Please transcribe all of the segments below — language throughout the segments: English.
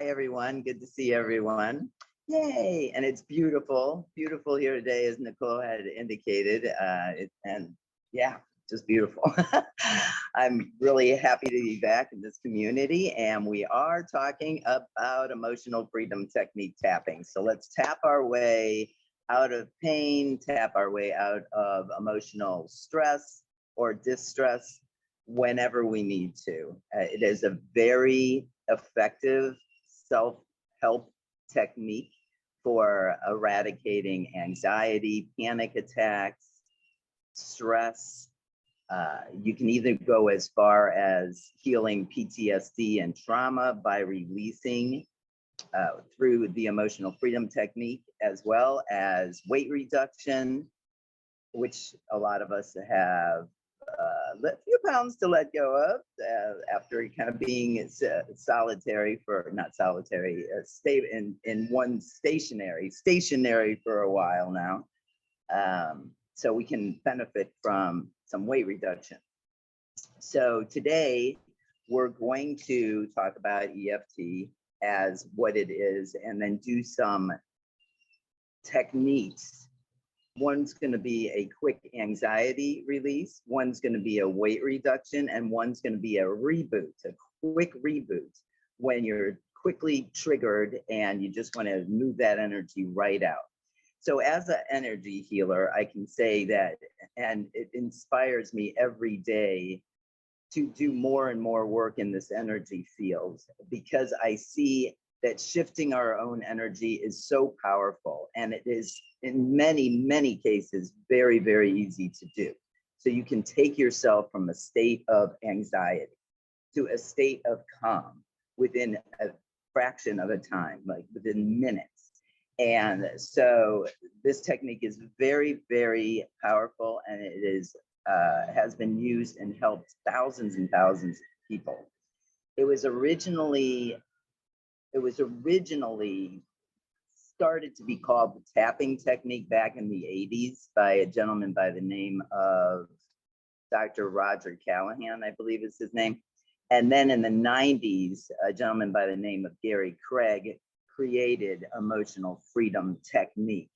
everyone. Good to see everyone. Yay. And it's beautiful, beautiful here today, as Nicole had indicated. And yeah, just beautiful. I'm really happy to be back in this community. And we are talking about emotional freedom technique tapping. So let's tap our way out of pain, tap our way out of emotional stress or distress whenever we need to. It is a very effective self-help technique for eradicating anxiety, panic attacks, stress. You can either go as far as healing PTSD and trauma by releasing through the emotional freedom technique, as well as weight reduction, which a lot of us have a few pounds to let go of after kind of being solitary for, not solitary, stay in one stationary for a while now. So we can benefit from some weight reduction. So today we're going to talk about EFT as what it is, and then do some techniques. One's going to be a quick anxiety release, one's going to be a weight reduction, and one's going to be a reboot, a quick reboot when you're quickly triggered and you just want to move that energy right out. So as an energy healer, I can say that, and it inspires me every day to do more and more work in this energy field, because I see that shifting our own energy is so powerful, and it is in many cases very, very easy to do. So you can take yourself from a state of anxiety to a state of calm within a fraction of a time, like within minutes. And so this technique is very, very powerful, and it is has been used and helped thousands and thousands of people. It was originally started to be called the tapping technique back in the 80s by a gentleman by the name of Dr. Roger Callahan, I believe is his name. And then in the 90s, a gentleman by the name of Gary Craig created emotional freedom technique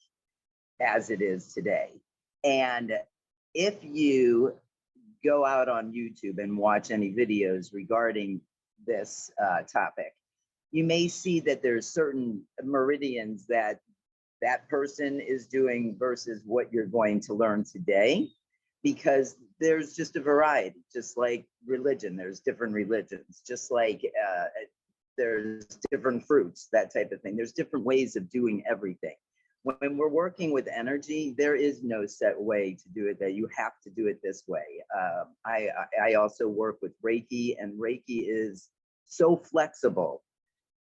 as it is today. And if you go out on YouTube and watch any videos regarding this topic, you may see that there's certain meridians that that person is doing versus what you're going to learn today, because there's just a variety, just like religion, there's different religions, just like there's different fruits, that type of thing. There's different ways of doing everything. When we're working with energy, there is no set way to do it, that you have to do it this way. I also work with Reiki, and Reiki is so flexible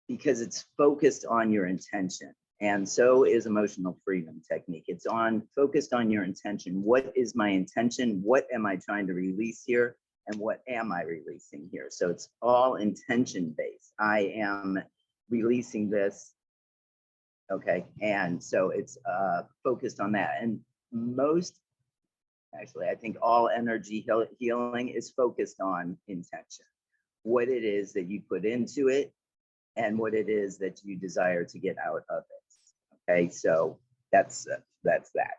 because it's focused on your intention. And so is emotional freedom technique. It's focused on your intention. What is my intention? What am I trying to release here? And what am I releasing here? So it's all intention based. I am releasing this. Okay, and so it's focused on that. And I think all energy healing is focused on intention. What it is that you put into it, and what it is that you desire to get out of it. Okay, so that's that.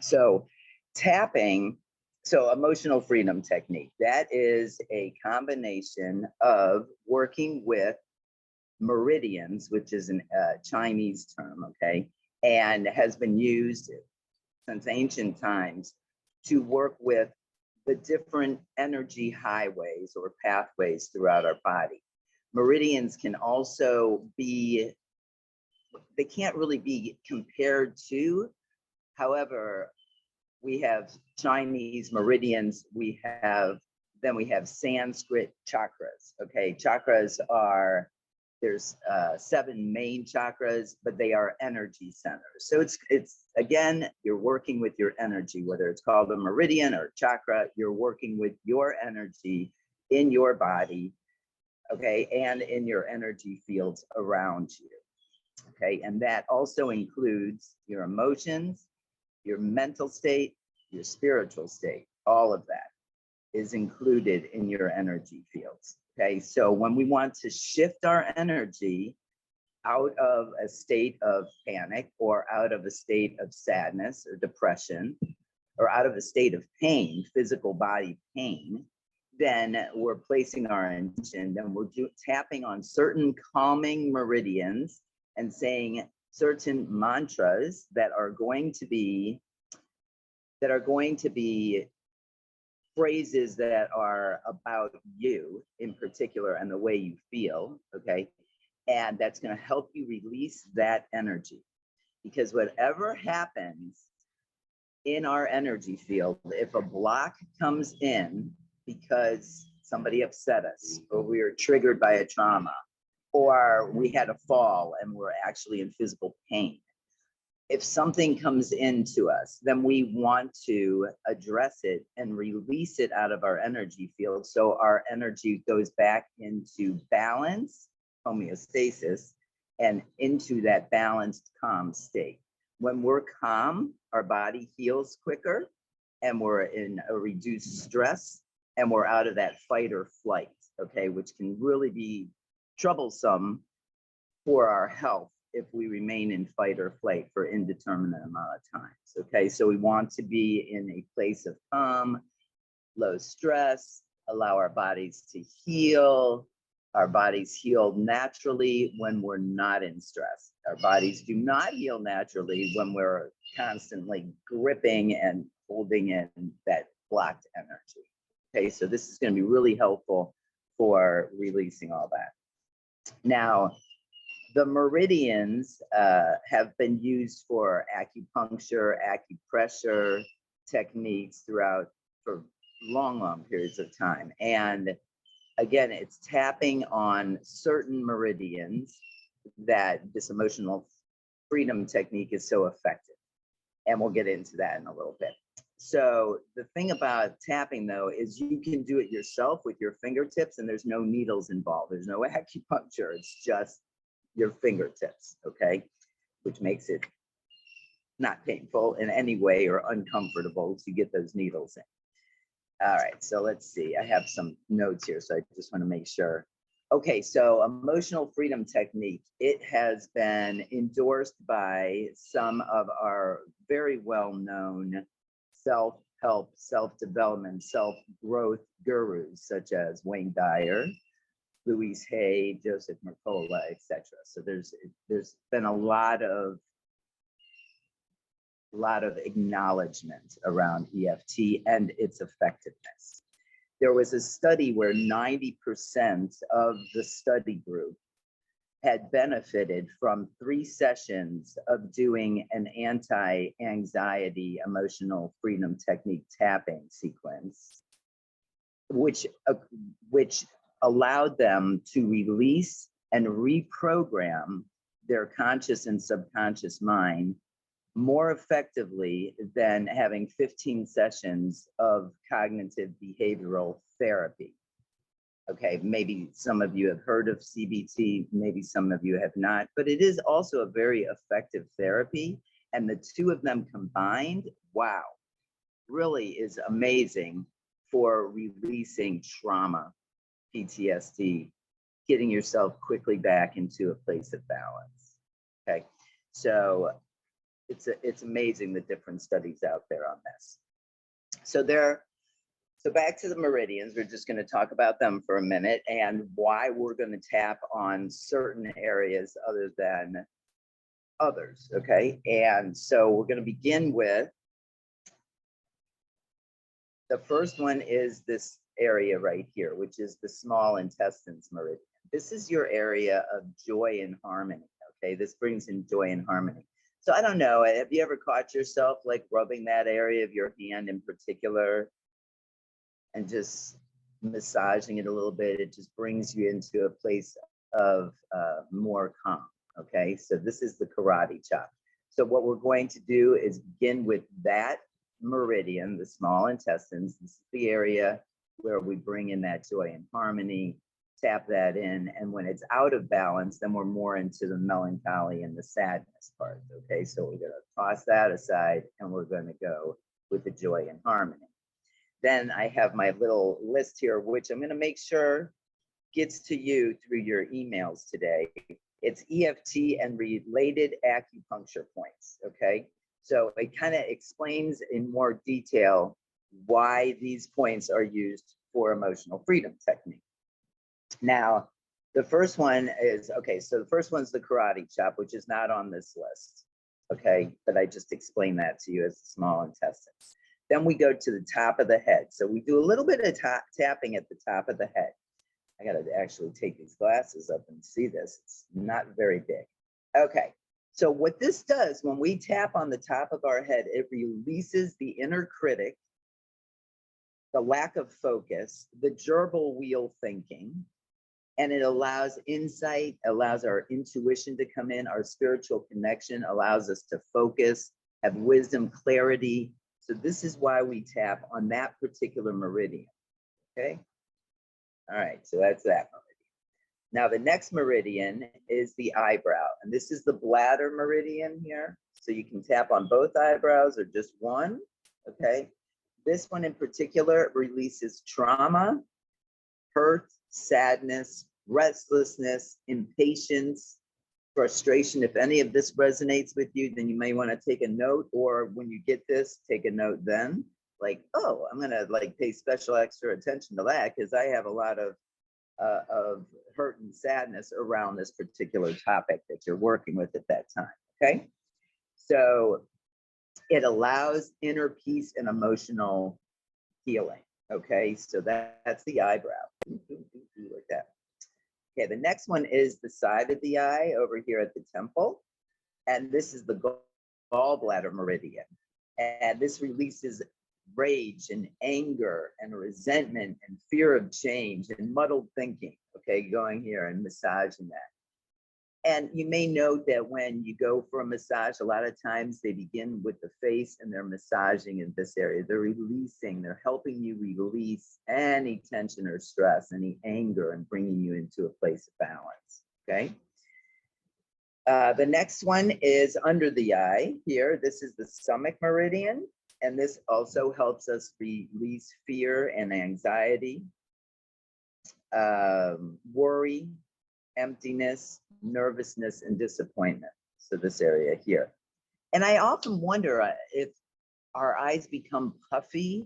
So tapping, so emotional freedom technique, that is a combination of working with meridians, which is a Chinese term, okay, and has been used since ancient times to work with the different energy highways or pathways throughout our body. Meridians can also be, they can't really be compared to, however, we have Chinese meridians, then we have Sanskrit chakras, okay? Chakras are, there's 7 main chakras, but they are energy centers. So it's again, you're working with your energy, whether it's called a meridian or chakra, you're working with your energy in your body, okay, and in your energy fields around you, okay? And that also includes your emotions, your mental state, your spiritual state. All of that is included in your energy fields. Okay, so when we want to shift our energy out of a state of panic or out of a state of sadness or depression or out of a state of pain, physical body pain, then we're placing our intention, then we're tapping on certain calming meridians and saying certain mantras that are going to be phrases that are about you in particular and the way you feel, okay? And that's going to help you release that energy. Because whatever happens in our energy field, if a block comes in because somebody upset us, or we were triggered by a trauma, or we had a fall and we're actually in physical pain, if something comes into us, then we want to address it and release it out of our energy field so our energy goes back into balance, homeostasis, and into that balanced, calm state. When we're calm, our body heals quicker and we're in a reduced stress and we're out of that fight or flight, okay, which can really be troublesome for our health if we remain in fight or flight for indeterminate amount of times, okay? So we want to be in a place of calm, low stress, allow our bodies to heal. Our bodies heal naturally when we're not in stress. Our bodies do not heal naturally when we're constantly gripping and holding in that blocked energy, okay? So this is gonna be really helpful for releasing all that. Now, the meridians have been used for acupuncture, acupressure techniques throughout for long, long periods of time. And again, it's tapping on certain meridians that this emotional freedom technique is so effective. And we'll get into that in a little bit. So the thing about tapping though, is you can do it yourself with your fingertips and there's no needles involved. There's no acupuncture, it's just your fingertips, okay? Which makes it not painful in any way or uncomfortable to get those needles in. All right, so let's see. I have some notes here, so I just want to make sure. Okay, so emotional freedom technique, it has been endorsed by some of our very well-known self-help, self-development, self-growth gurus, such as Wayne Dyer, Louise Hay, Joseph Mercola, etc. So there's been a lot of acknowledgement around EFT and its effectiveness. There was a study where 90% of the study group had benefited from 3 sessions of doing an anti-anxiety emotional freedom technique tapping sequence, which allowed them to release and reprogram their conscious and subconscious mind more effectively than having 15 sessions of cognitive behavioral therapy. Okay, maybe some of you have heard of CBT, maybe some of you have not, but it is also a very effective therapy. And the two of them combined, wow, really is amazing for releasing trauma, PTSD, getting yourself quickly back into a place of balance. Okay, so it's amazing the different studies out there on this. So back to the meridians, we're just going to talk about them for a minute and why we're going to tap on certain areas other than others, okay? And so we're going to begin with, the first one is this area right here, which is the small intestines meridian. This is your area of joy and harmony, okay? This brings in joy and harmony. So I don't know, have you ever caught yourself like rubbing that area of your hand in particular and just massaging it a little bit? It just brings you into a place of more calm, okay? So this is the karate chop. So what we're going to do is begin with that meridian, the small intestines. This is the area where we bring in that joy and harmony, tap that in, and when it's out of balance, then we're more into the melancholy and the sadness part, okay? So we're gonna toss that aside and we're gonna go with the joy and harmony. Then I have my little list here, which I'm gonna make sure gets to you through your emails today. It's EFT and related acupuncture points, okay? So it kind of explains in more detail why these points are used for emotional freedom technique. Now, the first one is, okay, so the first one's the karate chop, which is not on this list, okay? But I just explained that to you as the small intestine. Then we go to the top of the head. So we do a little bit of tapping at the top of the head. I gotta actually take these glasses up and see this. It's not very big. Okay, so what this does when we tap on the top of our head, it releases the inner critic, the lack of focus, the gerbil wheel thinking, and it allows insight, allows our intuition to come in, our spiritual connection, allows us to focus, have wisdom, clarity. So this is why we tap on that particular meridian, okay? All right, so that's that meridian. Now the next meridian is the eyebrow, and this is the bladder meridian here. So you can tap on both eyebrows or just one, okay? This one in particular releases trauma, hurt, sadness, restlessness, impatience, frustration. If any of this resonates with you, then you may want to take a note, or when you get this, take a note then. Like, oh, I'm gonna like pay special extra attention to that because I have a lot of hurt and sadness around this particular topic that you're working with at that time, okay? So it allows inner peace and emotional healing, okay? So that's the eyebrow, like that. Okay, the next one is the side of the eye over here at the temple. And this is the gallbladder meridian. And this releases rage and anger and resentment and fear of change and muddled thinking, okay, going here and massaging that. And you may note that when you go for a massage, a lot of times they begin with the face and they're massaging in this area. They're releasing, they're helping you release any tension or stress, any anger, and bringing you into a place of balance, okay? The next one is under the eye here. This is the stomach meridian, and this also helps us release fear and anxiety, worry, emptiness, nervousness, and disappointment. So this area here. And I often wonder if our eyes become puffy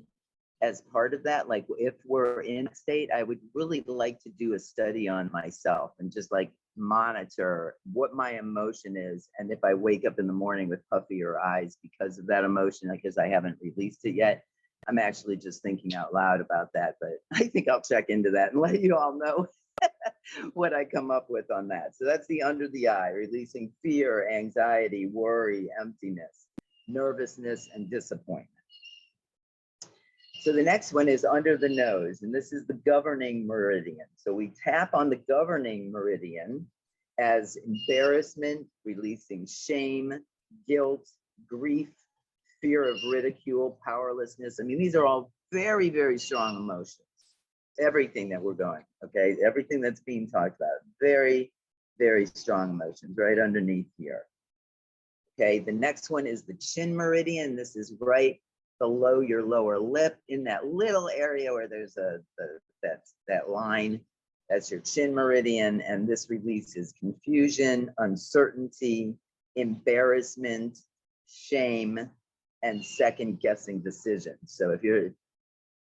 as part of that. Like if we're in a state, I would really like to do a study on myself and just like monitor what my emotion is. And if I wake up in the morning with puffier eyes because of that emotion, because I haven't released it yet, I'm actually just thinking out loud about that. But I think I'll check into that and let you all know what I come up with on that. So that's the under the eye, releasing fear, anxiety, worry, emptiness, nervousness, and disappointment. So the next one is under the nose, and this is the governing meridian. So we tap on the governing meridian as embarrassment, releasing shame, guilt, grief, fear of ridicule, powerlessness. I mean, these are all very, very strong emotions. Everything that we're going, okay? Everything that's being talked about, very, very strong emotions right underneath here. Okay, the next one is the chin meridian. This is right below your lower lip in that little area where there's that line. That's your chin meridian, and this releases confusion, uncertainty, embarrassment, shame, and second guessing decisions. So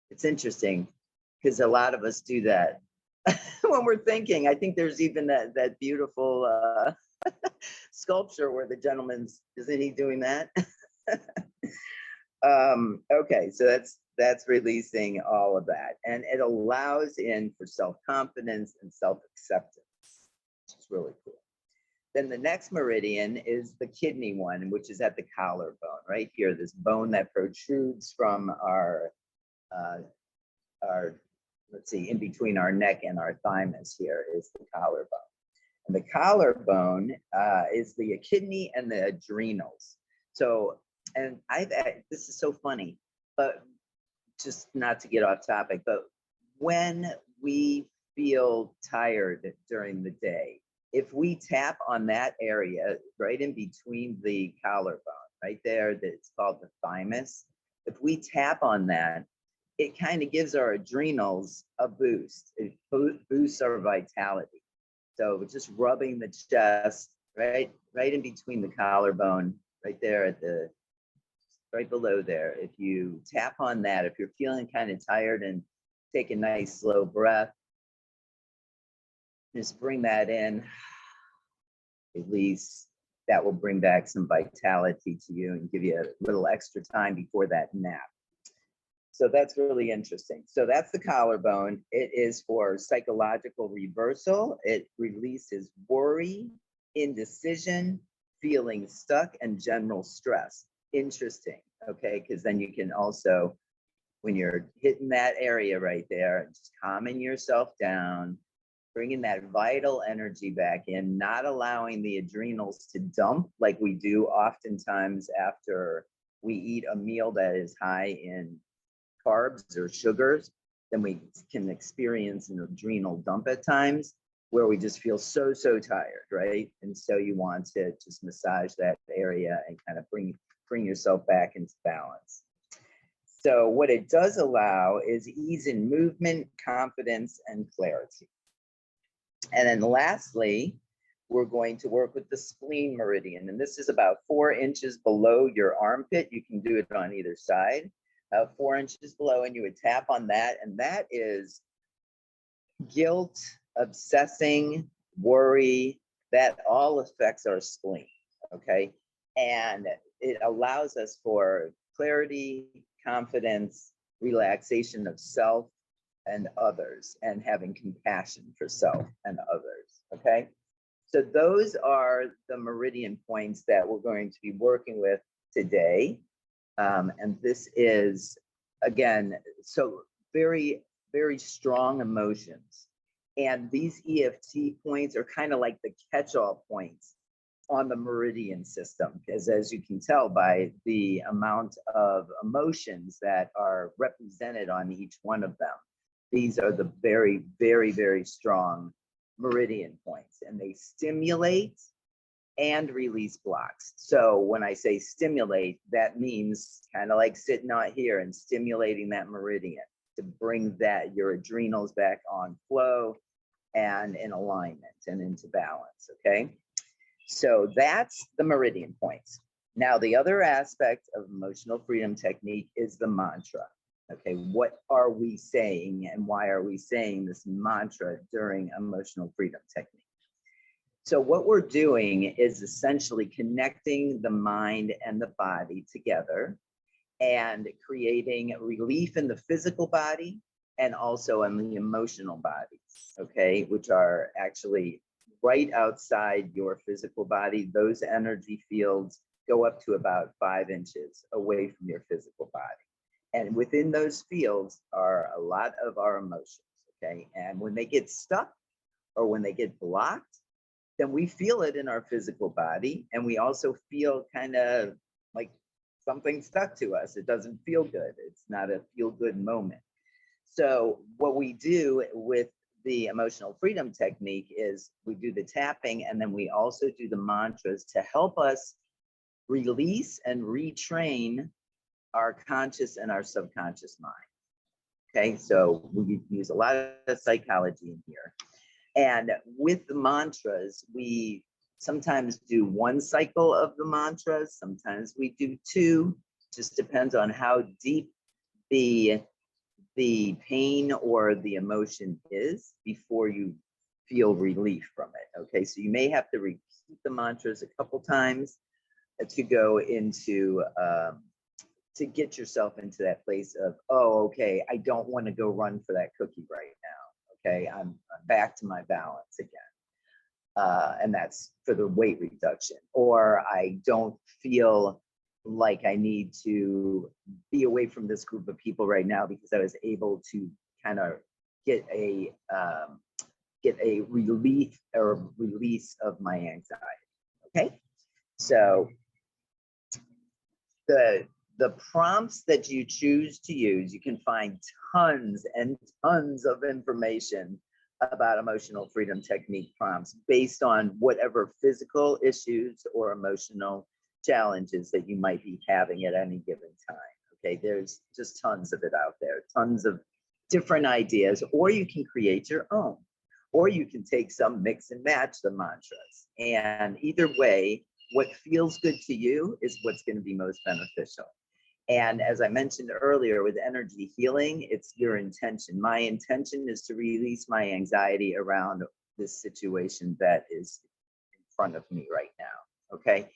it's interesting because a lot of us do that when we're thinking. I think there's even that beautiful sculpture where the gentleman's, isn't he doing that? Okay, so that's releasing all of that, and it allows in for self-confidence and self-acceptance, which is really cool. Then the next meridian is the kidney one, which is at the collarbone, right here. This bone that protrudes from our let's see, in between our neck and our thymus here is the collarbone. And the collarbone is the kidney and the adrenals. So, and this is so funny, but just not to get off topic, but when we feel tired during the day, if we tap on that area right in between the collarbone, right there, that's called the thymus, if we tap on that, it kind of gives our adrenals a boost. It boosts our vitality. So just rubbing the chest, right in between the collarbone, right there at the, right below there. If you tap on that, if you're feeling kind of tired, and take a nice slow breath, just bring that in, release. That will bring back some vitality to you and give you a little extra time before that nap. So that's really interesting. So that's the collarbone. It is for psychological reversal. It releases worry, indecision, feeling stuck, and general stress. Interesting, okay? Because then you can also, when you're hitting that area right there, just calming yourself down, bringing that vital energy back in, not allowing the adrenals to dump like we do oftentimes after we eat a meal that is high in carbs or sugars. Then we can experience an adrenal dump at times where we just feel so tired, right? And so you want to just massage that area and kind of bring yourself back into balance. So what it does allow is ease in movement, confidence, and clarity. And then lastly, we're going to work with the spleen meridian. And this is about 4 inches below your armpit. You can do it on either side, 4 inches below, and you would tap on that. And that is guilt, obsessing, worry, that all affects our spleen, okay? And it allows us for clarity, confidence, relaxation of self and others, and having compassion for self and others, okay? So those are the meridian points that we're going to be working with today. And this is, again, so very strong emotions. And these EFT points are kind of like the catch-all points on the meridian system, because as you can tell by the amount of emotions that are represented on each one of them, these are the very strong meridian points, and they stimulate and release blocks. So when I say stimulate, that means kind of like sitting out here and stimulating that meridian to bring that your adrenals back on flow and in alignment and into balance, okay? So that's the meridian points. Now, the other aspect of emotional freedom technique is the mantra. Okay, what are we saying and why are we saying this mantra during emotional freedom technique? So what we're doing is essentially connecting the mind and the body together and creating relief in the physical body and also in the emotional bodies, okay, which are actually right outside your physical body. Those energy fields go up to about 5 inches away from your physical body. And within those fields are a lot of our emotions, okay? And when they get stuck or when they get blocked, then we feel it in our physical body. And we also feel kind of like something stuck to us. It doesn't feel good. It's not a feel good moment. So what we do with the emotional freedom technique is we do the tapping, and then we also do the mantras to help us release and retrain our conscious and our subconscious mind. Okay, so we use a lot of psychology in here. And with the mantras, we sometimes do 1 cycle of the mantras, sometimes we do 2, just depends on how deep the pain or the emotion is before you feel relief from it. Okay, so you may have to repeat the mantras a couple times to go into to get yourself into that place of, oh, okay, I don't want to go run for that cookie right now. Okay, I'm back to my balance again. And that's for the weight reduction. Or I don't feel like I need to be away from this group of people right now because I was able to kind of get a relief or release of my anxiety. Okay, so the prompts that you choose to use, you can find tons and tons of information about emotional freedom technique prompts based on whatever physical issues or emotional challenges that you might be having at any given time. Okay, there's just tons of it out there, tons of different ideas, or you can create your own, or you can take some, mix and match the mantras. And either way, what feels good to you is what's going to be most beneficial. And as I mentioned earlier, with energy healing, it's your intention. My intention is to release my anxiety around this situation that is in front of me right now. Okay,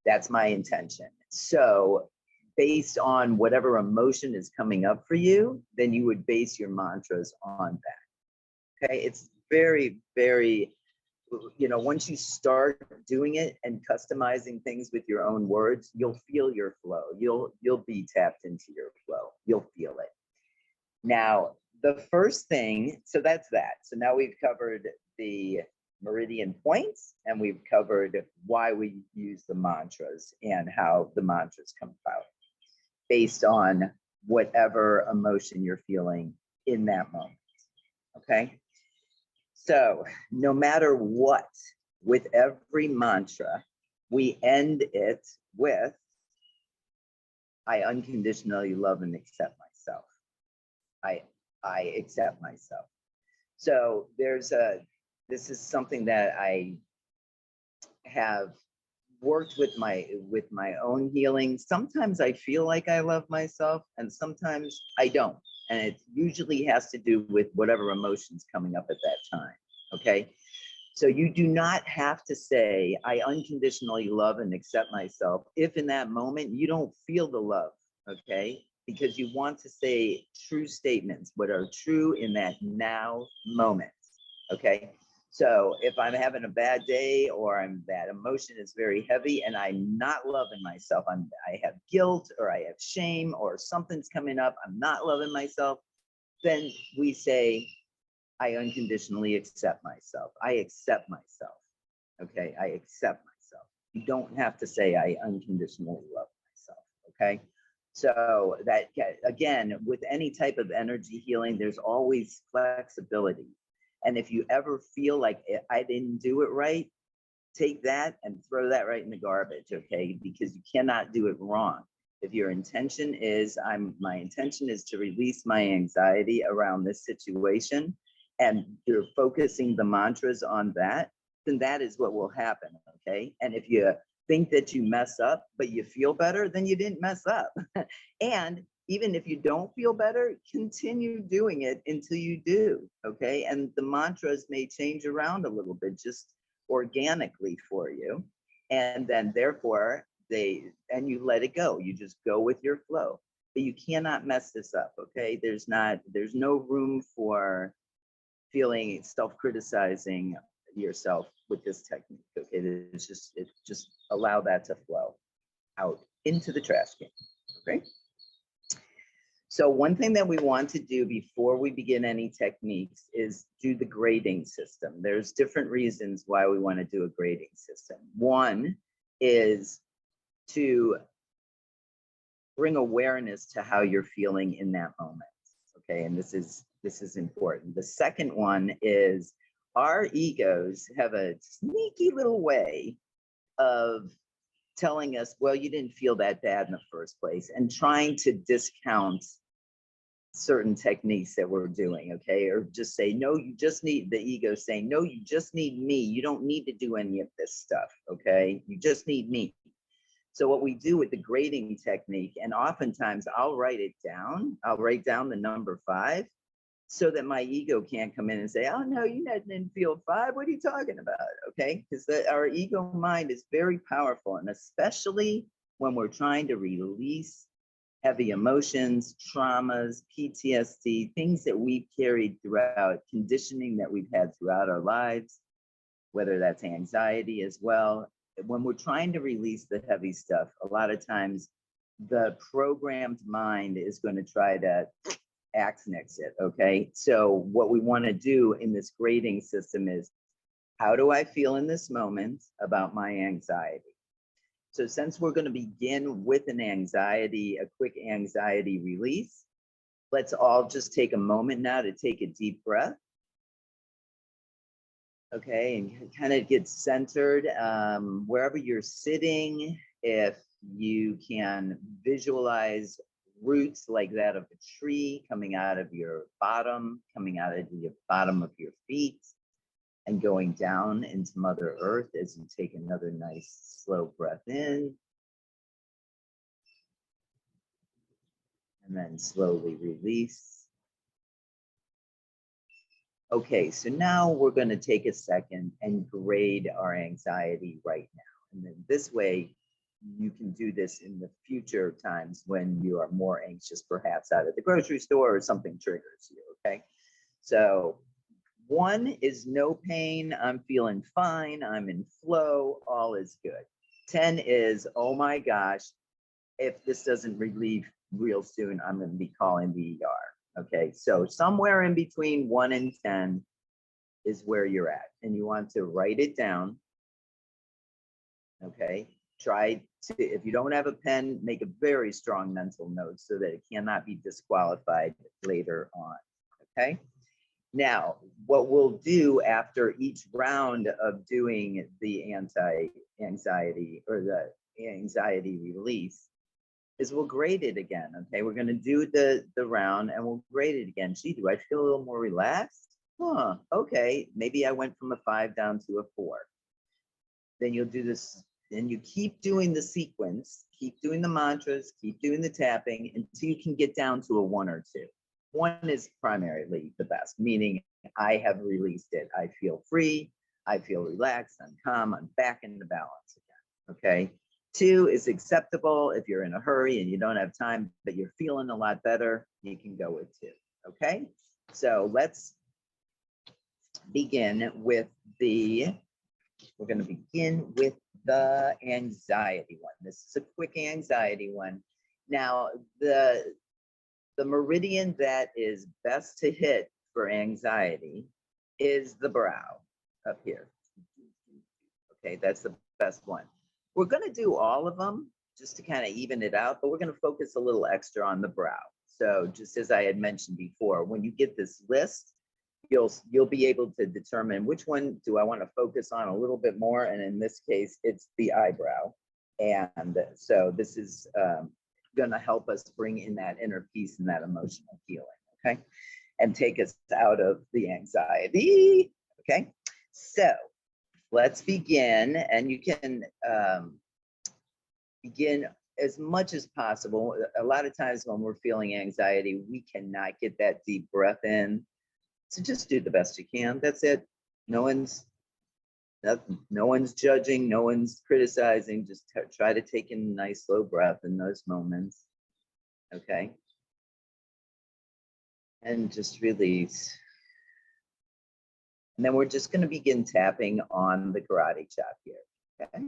that's my intention. So based on whatever emotion is coming up for you, then you would base your mantras on that. Okay, it's very, very, once you start doing it and customizing things with your own words, you'll feel your flow. You'll be tapped into your flow. You'll feel it. Now, the first thing, so that's that. So now we've covered the meridian points, and we've covered why we use the mantras and how the mantras come about based on whatever emotion you're feeling in that moment. Okay. So no matter what, with every mantra, we end it with, I unconditionally love and accept myself. I accept myself. So this is something that I have worked with my own healing. Sometimes I feel like I love myself and sometimes I don't. And it usually has to do with whatever emotion's coming up at that time. Okay. So you do not have to say, I unconditionally love and accept myself if in that moment you don't feel the love. Okay. Because you want to say true statements, what are true in that now moment. Okay. So if I'm having a bad day or that emotion is very heavy and I'm not loving myself, I have guilt or I have shame or something's coming up, I'm not loving myself, then we say, I unconditionally accept myself. I accept myself. Okay, I accept myself. You don't have to say I unconditionally love myself. Okay. So that, again, with any type of energy healing, there's always flexibility. And if you ever feel like I didn't do it right, take that and throw that right in the garbage, okay? Because you cannot do it wrong. If your intention is, my intention is to release my anxiety around this situation, and you're focusing the mantras on that, then that is what will happen, okay? And if you think that you mess up, but you feel better, then you didn't mess up. And even if you don't feel better, continue doing it until you do, okay? And the mantras may change around a little bit, just organically for you. And then therefore, you let it go. You just go with your flow. But you cannot mess this up, okay? There's no room for feeling self-criticizing yourself with this technique, okay? It's just allow that to flow out into the trash can, okay? So one thing that we want to do before we begin any techniques is do the grading system. There's different reasons why we want to do a grading system. One is to bring awareness to how you're feeling in that moment, okay? And this is important. The second one is our egos have a sneaky little way of telling us, well, you didn't feel that bad in the first place, and trying to discount certain techniques that we're doing, okay? Or just say, no, you just need, the ego saying, no, you just need me. You don't need to do any of this stuff, okay? You just need me. So what we do with the grading technique, and oftentimes I'll write it down. I'll write down the number 5 so that my ego can't come in and say, oh, no, you didn't feel 5. What are you talking about? Okay, because our ego mind is very powerful, and especially when we're trying to release heavy emotions, traumas, PTSD, things that we've carried throughout, conditioning that we've had throughout our lives, whether that's anxiety as well. When we're trying to release the heavy stuff, a lot of times the programmed mind is going to try to nix it, okay? So what we want to do in this grading system is, how do I feel in this moment about my anxiety? So since we're going to begin with a quick anxiety release, let's all just take a moment now to take a deep breath. Okay, and kind of get centered wherever you're sitting. If you can visualize roots like that of a tree coming out of your bottom, coming out of the bottom of your feet, and going down into Mother Earth as you take another nice slow breath in. And then slowly release. Okay, so now we're going to take a second and grade our anxiety right now. And then this way, you can do this in the future times when you are more anxious, perhaps out at the grocery store or something triggers you, okay? So 1 is no pain, I'm feeling fine, I'm in flow, all is good. 10 is, oh my gosh, if this doesn't relieve real soon, I'm going to be calling the ER. Okay, so somewhere in between 1 and 10 is where you're at, and you want to write it down. Okay, try to, if you don't have a pen, make a very strong mental note so that it cannot be disqualified later on. Okay, now what we'll do after each round of doing the anti-anxiety or the anxiety release is we'll grade it again. Okay, we're going to do the round and we'll grade it again. Gee, do I feel a little more relaxed? Huh, okay, maybe I went from a 5 down to a 4. Then you'll do this, and you keep doing the sequence, keep doing the mantras, keep doing the tapping until you can get down to a 1 or 2. 1 is primarily the best, meaning I have released it. I feel free, I feel relaxed, I'm calm, I'm back in the balance again, okay? 2 is acceptable. If you're in a hurry and you don't have time, but you're feeling a lot better, you can go with 2, okay? So let's begin with we're gonna begin with the anxiety one. This is a quick anxiety one. Now, the meridian that is best to hit for anxiety is the brow up here. Okay, that's the best one. We're going to do all of them just to kind of even it out, but we're going to focus a little extra on the brow. So just as I had mentioned before, when you get this list, you'll be able to determine which one do I want to focus on a little bit more. And in this case, it's the eyebrow. And so this is going to help us bring in that inner peace and that emotional healing, okay? And take us out of the anxiety, okay? So let's begin, and you can begin as much as possible. A lot of times when we're feeling anxiety, we cannot get that deep breath in. So just do the best you can. That's it. No one's judging, no one's criticizing. Just try to take in a nice slow breath in those moments. Okay. And just release. And then we're just going to begin tapping on the karate chop here. Okay.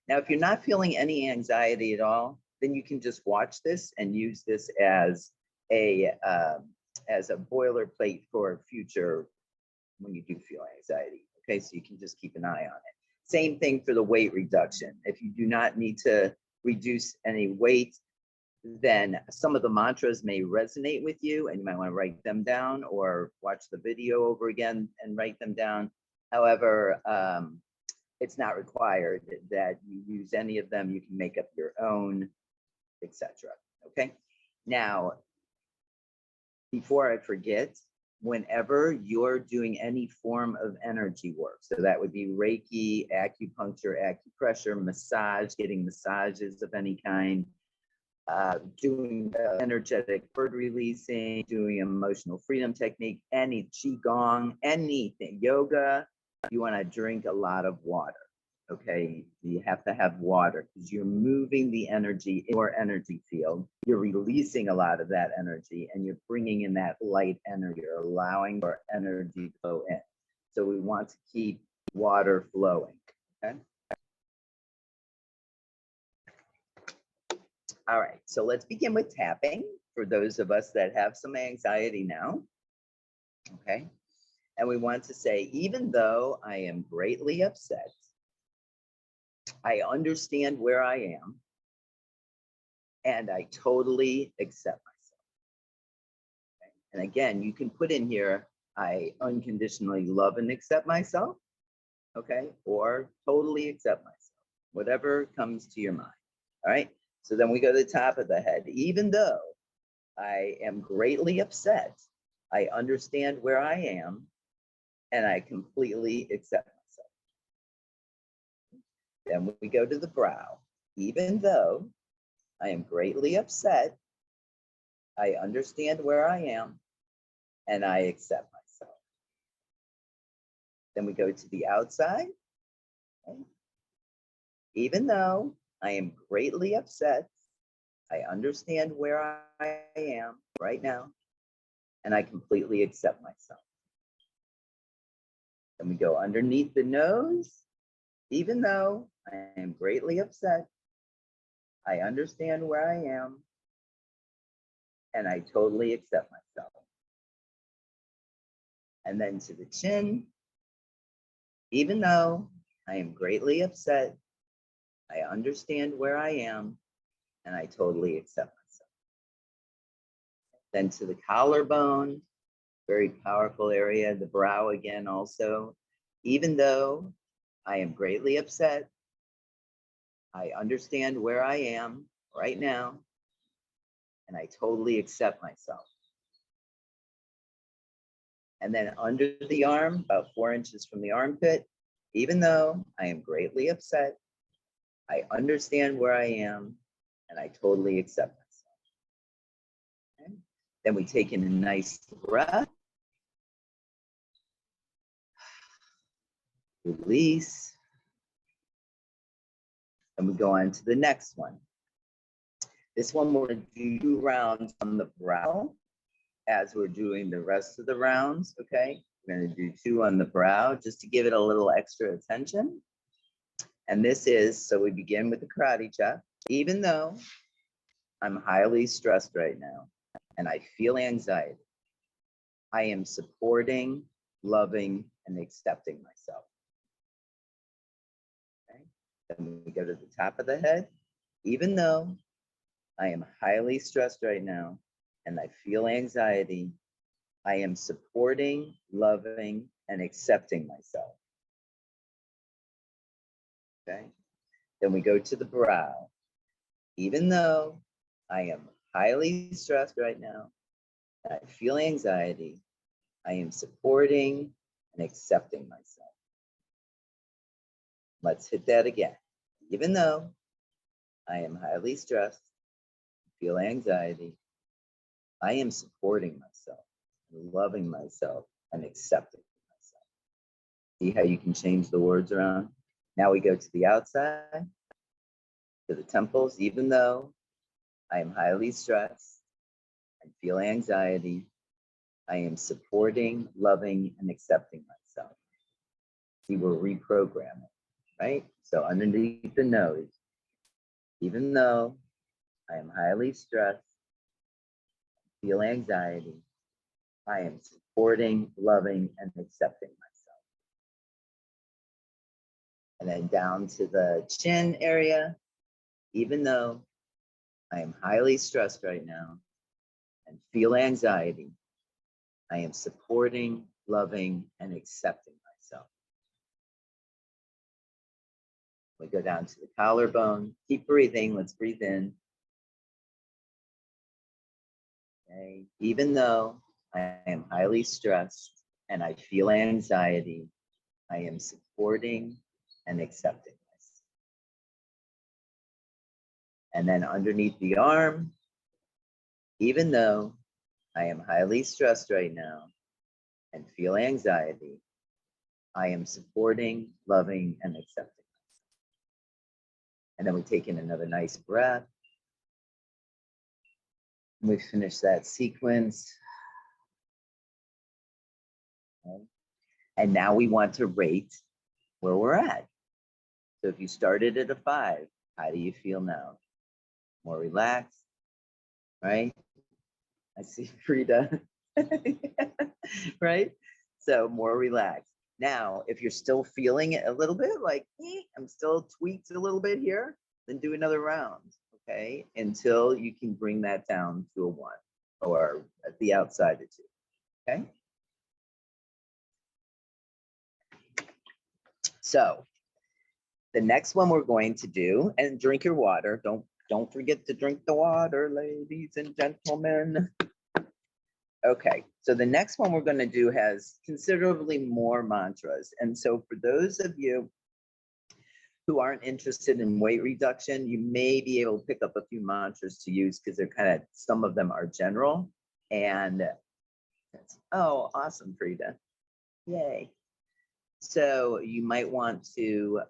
Now, if you're not feeling any anxiety at all, then you can just watch this and use this as a boilerplate for future when you do feel anxiety. Okay, so you can just keep an eye on it. Same thing for the weight reduction. If you do not need to reduce any weight, then some of the mantras may resonate with you and you might want to write them down or watch the video over again and write them down. However, it's not required that you use any of them. You can make up your own, etc. Okay. Now, before I forget, whenever you're doing any form of energy work, so that would be Reiki, acupuncture, acupressure, massage, getting massages of any kind, doing energetic word releasing, doing emotional freedom technique, any qigong, anything, yoga, you want to drink a lot of water. Okay, you have to have water because you're moving the energy in your energy field. You're releasing a lot of that energy and you're bringing in that light energy. You're allowing your energy to flow in. So we want to keep water flowing. Okay. All right, so let's begin with tapping for those of us that have some anxiety now. Okay. And we want to say, even though I am greatly upset, I understand where I am, and I totally accept myself. Okay? And again, you can put in here, I unconditionally love and accept myself, okay? Or totally accept myself, whatever comes to your mind, all right? So then we go to the top of the head. Even though I am greatly upset. I understand where I am, and I completely accept myself. Then we go to the brow. Even though I am greatly upset, I understand where I am, and I accept myself. Then we go to the outside. Okay. Even though I am greatly upset, I understand where I am right now, and I completely accept myself. Then we go underneath the nose. Even though I am greatly upset, I understand where I am, and I totally accept myself. And then to the chin. Even though I am greatly upset, I understand where I am, and I totally accept myself. Then to the collarbone, very powerful area, the brow again also. Even though I am greatly upset, I understand where I am right now, and I totally accept myself. And then under the arm, about 4 inches from the armpit, even though I am greatly upset, I understand where I am, and I totally accept myself. Okay. Then we take in a nice breath. Release. And we go on to the next one. This one we're going to do 2 rounds on the brow as we're doing the rest of the rounds, okay? We're going to do 2 on the brow just to give it a little extra attention. And this is, so we begin with the karate chop. Even though I'm highly stressed right now and I feel anxiety, I am supporting, loving, and accepting myself. Okay? Then we go to the top of the head. Even though I am highly stressed right now and I feel anxiety, I am supporting, loving, and accepting myself. Okay? Then we go to the brow. Even though I am highly stressed right now and I feel anxiety, I am supporting and accepting myself. Let's hit that again. Even though I am highly stressed, feel anxiety, I am supporting myself, loving myself, and accepting myself. See how you can change the words around? Now we go to the outside, to the temples. Even though I am highly stressed and feel anxiety, I am supporting, loving, and accepting myself. See, we're reprogramming, right? So underneath the nose, even though I am highly stressed, feel anxiety, I am supporting, loving, and accepting myself. And then down to the chin area, even though I am highly stressed right now and feel anxiety, I am supporting, loving, and accepting myself. We go down to the collarbone. Keep breathing. Let's breathe in. Okay. Even though I am highly stressed and I feel anxiety, I am supporting and accepting myself. And then underneath the arm, even though I am highly stressed right now and feel anxiety, I am supporting, loving, and accepting myself. And then we take in another nice breath. And we finish that sequence. Okay. And now we want to rate where we're at. So if you started at a 5, how do you feel now? More relaxed, right? I see Frida, right? So more relaxed. Now, if you're still feeling it a little bit like, I'm still tweaked a little bit here, then do another round, okay? Until you can bring that down to a 1 or at the outside a 2, okay? So the next one we're going to do, and drink your water, don't Don't forget to drink the water, ladies and gentlemen. Okay, so the next one we're going to do has considerably more mantras. And so for those of you who aren't interested in weight reduction, you may be able to pick up a few mantras to use because they're kind of, some of them are general. And oh, awesome, Frida. Yay. So you might want to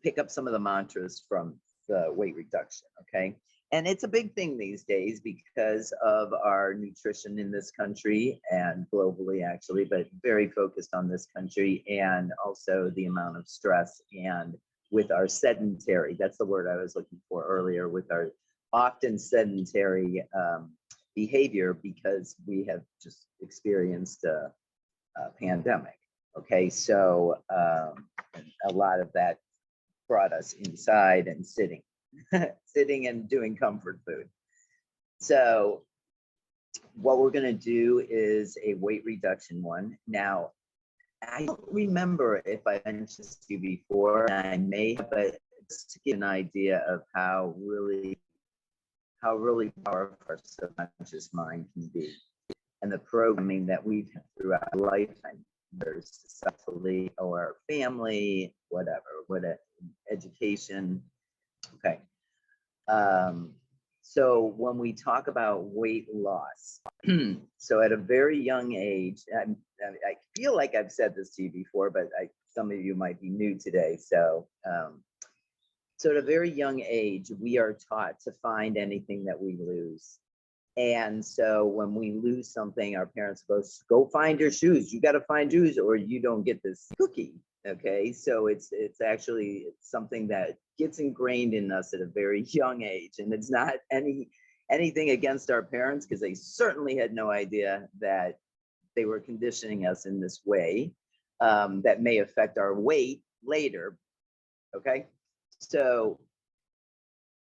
pick up some of the mantras from the weight reduction, okay? And it's a big thing these days because of our nutrition in this country and globally, actually, but very focused on this country, and also the amount of stress, and with our sedentary, that's the word I was looking for earlier, with our often sedentary behavior, because we have just experienced a pandemic. Okay, so a lot of that brought us inside and sitting. Sitting and doing comfort food. So what we're going to do is a weight reduction one. Now, I don't remember if I mentioned this to you before, and I may have, but just to give an idea of how really powerful our subconscious mind can be, and the programming that we've had throughout a lifetime, whether successfully or family, whatever, education. Okay. So when we talk about weight loss, so at a very young age, I feel like I've said this to you before, but some of you might be new today. So, so at a very young age, we are taught to find anything that we lose. And so when we lose something, our parents go find your shoes. You got to find shoes or you don't get this cookie. Okay, so it's actually something that gets ingrained in us at a very young age, and it's not anything against our parents, because they certainly had no idea that they were conditioning us in this way that may affect our weight later. Okay, so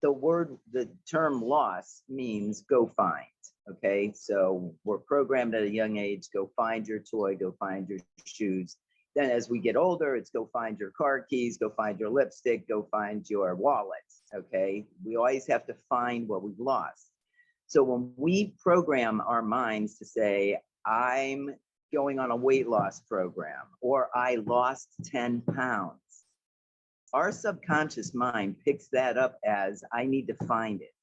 the term loss means go find. Okay, so we're programmed at a young age, go find your toy, go find your shoes. Then as we get older, it's go find your car keys, go find your lipstick, go find your wallet. Okay, we always have to find what we've lost. So when we program our minds to say, I'm going on a weight loss program, or I lost 10 pounds, our subconscious mind picks that up as I need to find it.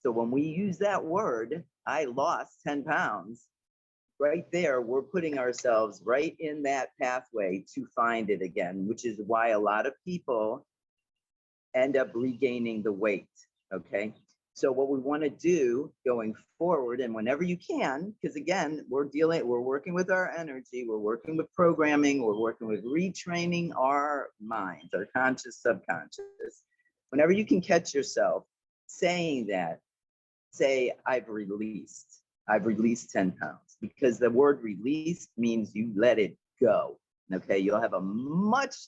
So when we use that word, I lost 10 pounds, right there, we're putting ourselves right in that pathway to find it again, which is why a lot of people end up regaining the weight. Okay. So what we want to do going forward, and whenever you can, because again, we're working with our energy, we're working with programming, we're working with retraining our minds, our conscious, subconscious. Whenever you can catch yourself saying that, say, I've released 10 pounds, because the word release means you let it go. Okay, you'll have a much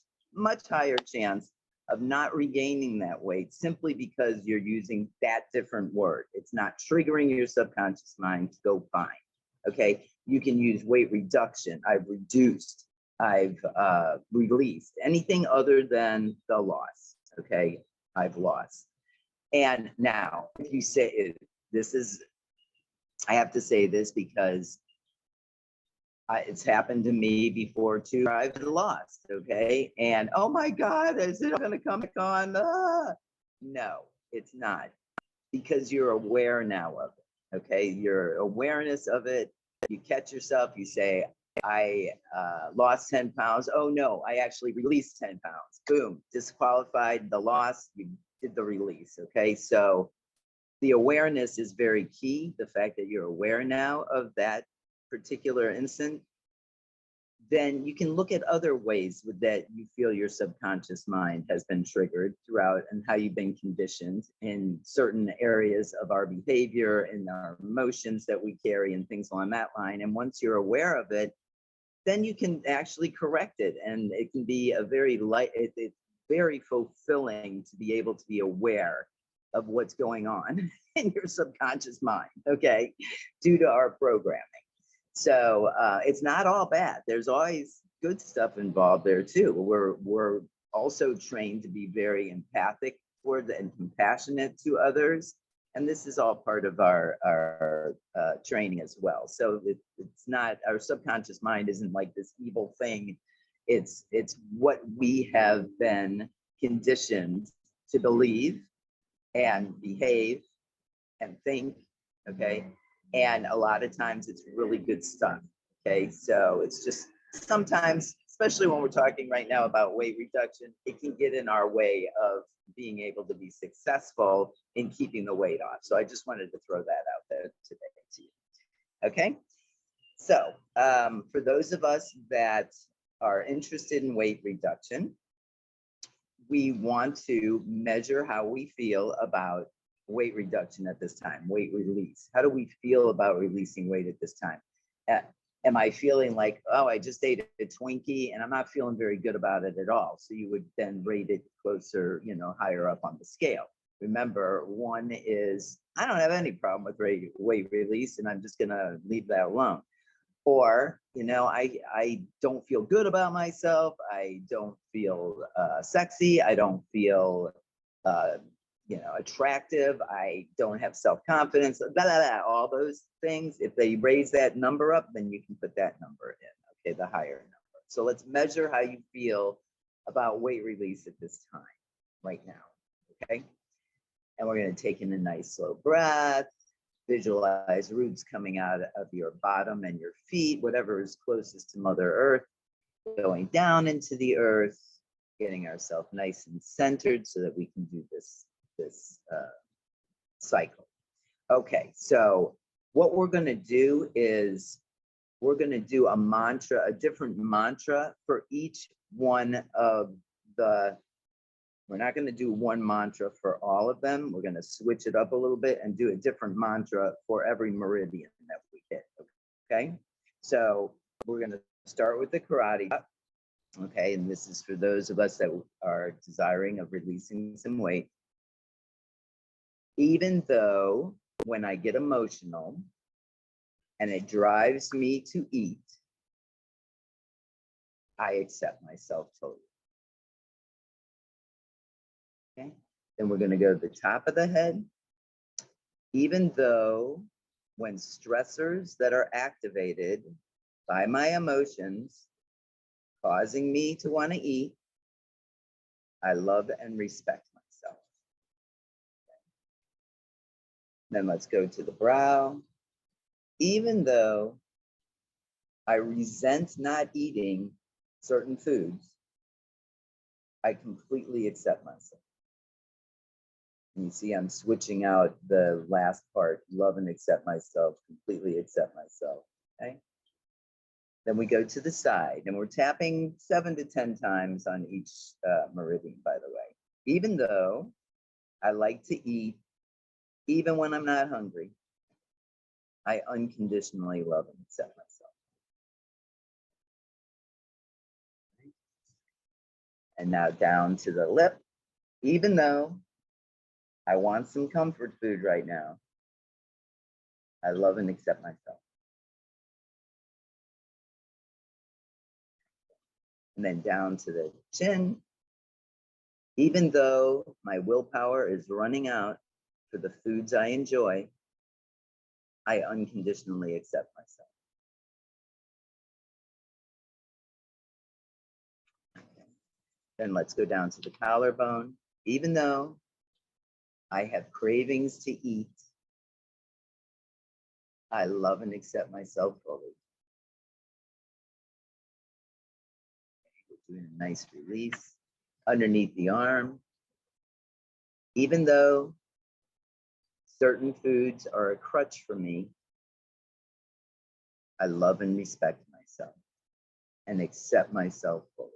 higher chance of not regaining that weight simply because you're using that different word. It's not triggering your subconscious mind to go find. Okay, you can use weight reduction. I've reduced, I've released, anything other than the loss. Okay, I've lost. And now, if you say this is, I have to say this because it's happened to me before too. I've been lost, okay? And oh my God, is it going to come back on? No, it's not, because you're aware now of it, okay? Your awareness of it, you catch yourself, you say, I lost 10 pounds. Oh no, I actually released 10 pounds. Boom, disqualified the loss, you did the release, okay? So the awareness is very key. The fact that you're aware now of that particular instant, then you can look at other ways that you feel your subconscious mind has been triggered throughout, and how you've been conditioned in certain areas of our behavior and our emotions that we carry and things along that line. And once you're aware of it, then you can actually correct it. And it can be a very it's very fulfilling to be able to be aware of what's going on in your subconscious mind, okay, due to our programming. So it's not all bad. There's always good stuff involved there too. We're also trained to be very empathic towards and compassionate to others. And this is all part of our training as well. So it's not, our subconscious mind isn't like this evil thing. It's what we have been conditioned to believe and behave and think, okay? And a lot of times it's really good stuff, okay? So it's just sometimes, especially when we're talking right now about weight reduction, it can get in our way of being able to be successful in keeping the weight off. So I just wanted to throw that out there today to you, okay? So for those of us that are interested in weight reduction, we want to measure how we feel about weight reduction at this time, weight release. How do we feel about releasing weight at this time? Am I feeling like, oh, I just ate a Twinkie and I'm not feeling very good about it at all? So you would then rate it closer, you know, higher up on the scale. Remember, one is, I don't have any problem with weight release and I'm just gonna leave that alone. Or, you know, I don't feel good about myself. I don't feel sexy. I don't feel, you know, attractive. I don't have self-confidence, blah, blah, blah, all those things. If they raise that number up, then you can put that number in, okay, the higher number. So let's measure how you feel about weight release at this time, right now, okay? And we're gonna take in a nice slow breath, visualize roots coming out of your bottom and your feet, whatever is closest to Mother Earth, going down into the earth, getting ourselves nice and centered so that we can do this cycle. Okay, so what we're going to do is we're going to do a mantra, a different mantra for each one of the, we're not going to do one mantra for all of them. We're going to switch it up a little bit and do a different mantra for every meridian that we hit, okay? So we're going to start with the karate, okay? And this is for those of us that are desiring of releasing some weight. Even though when I get emotional and it drives me to eat, I accept myself totally. Okay, then we're going to go to the top of the head. Even though when stressors that are activated by my emotions causing me to want to eat, I love and respect myself. Then let's go to the brow. Even though I resent not eating certain foods, I completely accept myself. And you see, I'm switching out the last part, love and accept myself, completely accept myself, okay? Then we go to the side and we're tapping 7 to 10 times on each meridian, by the way. Even though I like to eat, even when I'm not hungry, I unconditionally love and accept myself. And now down to the lip. Even though I want some comfort food right now, I love and accept myself. And then down to the chin. Even though my willpower is running out for the foods I enjoy, I unconditionally accept myself. Okay. Then let's go down to the collarbone. Even though I have cravings to eat, I love and accept myself fully. We're doing a nice release underneath the arm. Even though certain foods are a crutch for me, I love and respect myself and accept myself fully.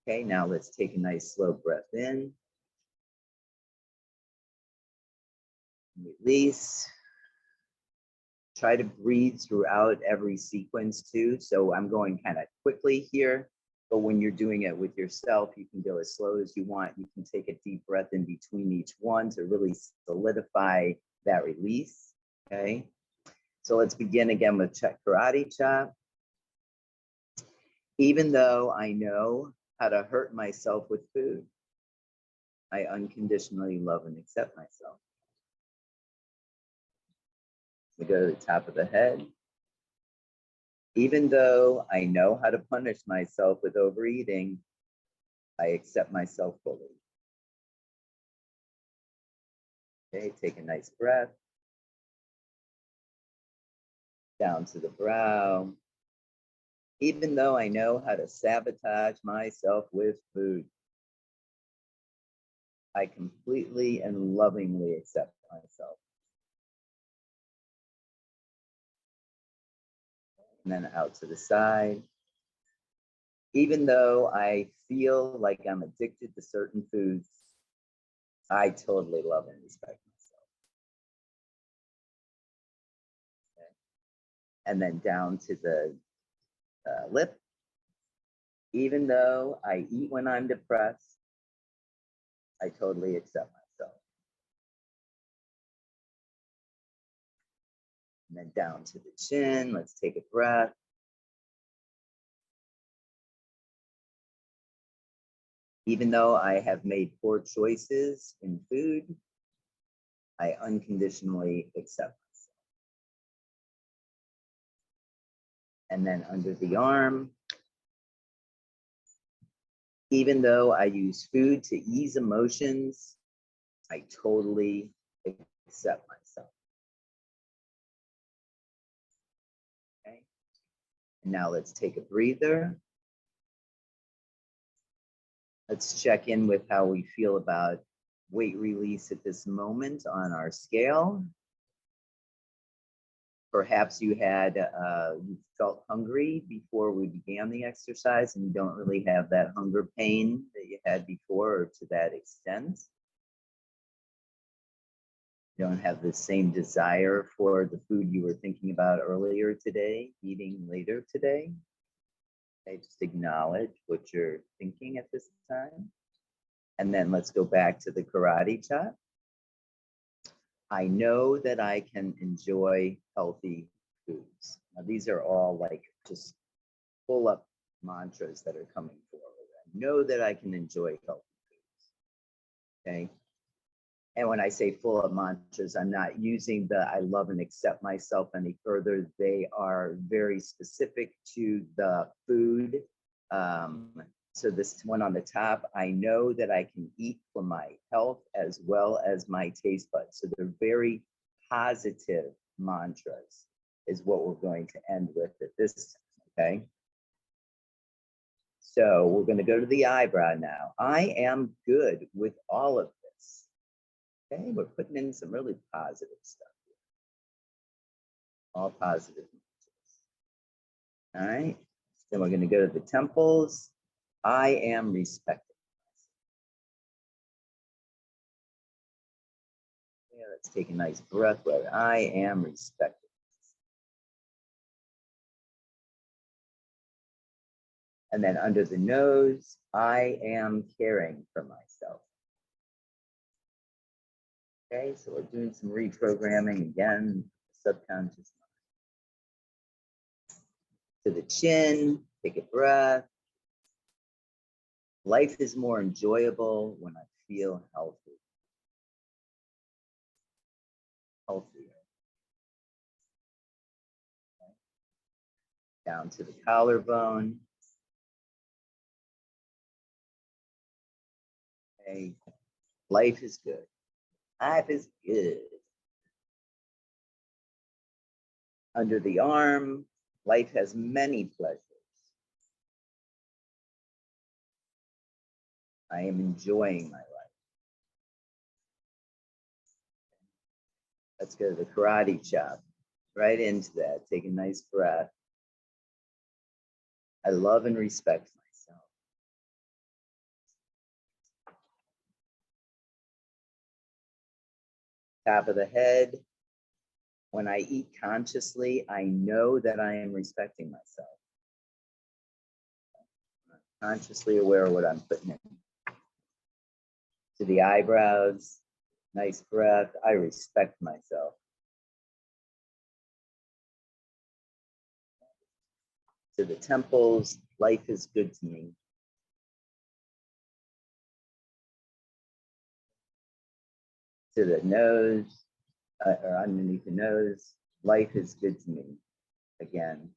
Okay, now let's take a nice slow breath in. Release. Try to breathe throughout every sequence too. So I'm going kind of quickly here, but when you're doing it with yourself, you can go as slow as you want. You can take a deep breath in between each one to really solidify that release, okay? So let's begin again with karate chop. Even though I know how to hurt myself with food. I unconditionally love and accept myself. We go to the top of the head. Even though I know how to punish myself with overeating, I accept myself fully. Okay, take a nice breath. Down to the brow. Even though I know how to sabotage myself with food, I completely and lovingly accept myself. And then out to the side. Even though I feel like I'm addicted to certain foods, I totally love and respect myself. Okay. And then down to the lip. Even though I eat when I'm depressed, I totally accept myself. And then down to the chin. Let's take a breath. Even though I have made poor choices in food, I unconditionally accept myself. And then under the arm, even though I use food to ease emotions, I totally accept myself. Okay. And now let's take a breather. Let's check in with how we feel about weight release at this moment on our scale. Perhaps you felt hungry before we began the exercise and you don't really have that hunger pain that you had before or to that extent. You don't have the same desire for the food you were thinking about earlier today, eating later today. Okay, just acknowledge what you're thinking at this time. And then let's go back to the karate chop. I know that I can enjoy healthy foods. Now, these are all like just full up mantras that are coming forward. I know that I can enjoy healthy foods. Okay. And when I say full up mantras, I'm not using the I love and accept myself any further. They are very specific to the food. So this one on the top, I know that I can eat for my health as well as my taste buds. So they're very positive mantras is what we're going to end with at this time, okay? So we're going to go to the eyebrow now. I am good with all of this. Okay, we're putting in some really positive stuff here. All positive mantras. All right, then we're going to go to the temples. I am respected. Yeah, let's take a nice breath where I am respected. And then under the nose, I am caring for myself. Okay, so we're doing some reprogramming again, subconscious mind. To the chin, take a breath. Life is more enjoyable when I feel healthy. Healthier. Okay. Down to the collarbone. Okay. Life is good. Life is good. Under the arm, life has many pleasures. I am enjoying my life. Let's go to the karate chop. Right into that. Take a nice breath. I love and respect myself. Top of the head. When I eat consciously, I know that I am respecting myself. I'm consciously aware of what I'm putting in. To the eyebrows, nice breath. I respect myself. To the temples, life is good to me. to the nose, or underneath the nose. Life is good to me. Again.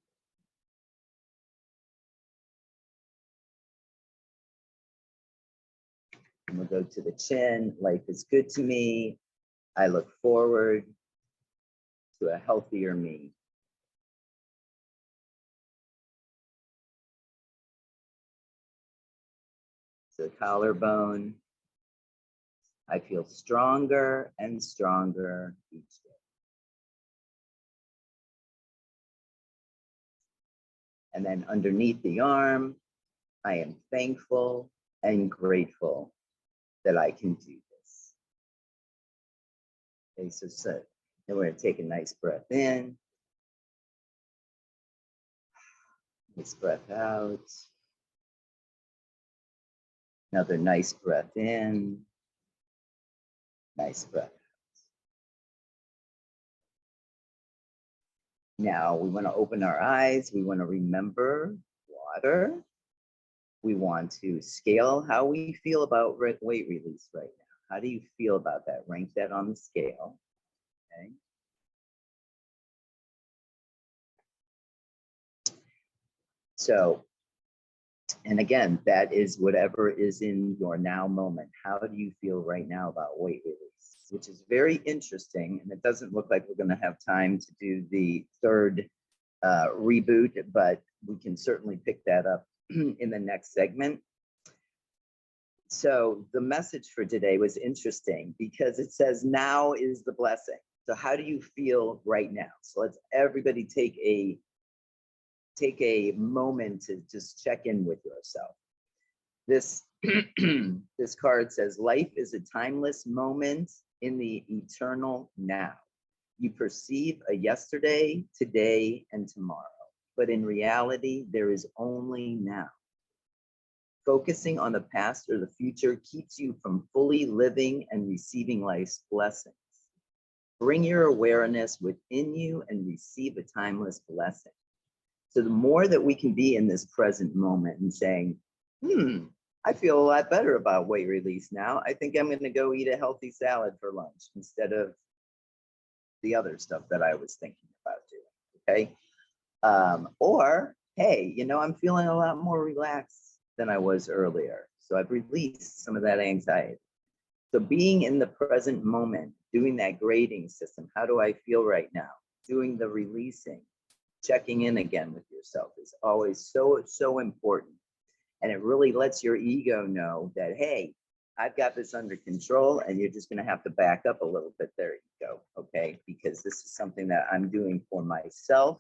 And we'll go to the chin. Life is good to me. I look forward to a healthier me. The collarbone. I feel stronger and stronger each day. And then underneath the arm, I am thankful and grateful that I can do this. Okay, so then we're gonna take a nice breath in. Nice breath out. Another nice breath in. Nice breath out. Now we want to open our eyes. We want to remember water. We want to scale how we feel about weight release right now. How do you feel about that? Rank that on the scale. Okay. So, and again, that is whatever is in your now moment. How do you feel right now about weight release? Which is very interesting. And it doesn't look like we're going to have time to do the third reboot, but we can certainly pick that up in the next segment. So the message for today was interesting because it says now is the blessing. So how do you feel right now? So let's everybody take a moment to just check in with yourself. This this card says life is a timeless moment in the eternal now. You perceive a yesterday, today, and tomorrow, but in reality, there is only now. Focusing on the past or the future keeps you from fully living and receiving life's blessings. Bring your awareness within you and receive a timeless blessing. So the more that we can be in this present moment and saying, I feel a lot better about weight release now. I think I'm going to go eat a healthy salad for lunch instead of the other stuff that I was thinking about doing, okay? Or, hey, you know, I'm feeling a lot more relaxed than I was earlier. So I've released some of that anxiety. So being in the present moment, doing that grading system, how do I feel right now? Doing the releasing, checking in again with yourself is always so important. And it really lets your ego know that, hey, I've got this under control and you're just going to have to back up a little bit. There you go. Okay. Because this is something that I'm doing for myself,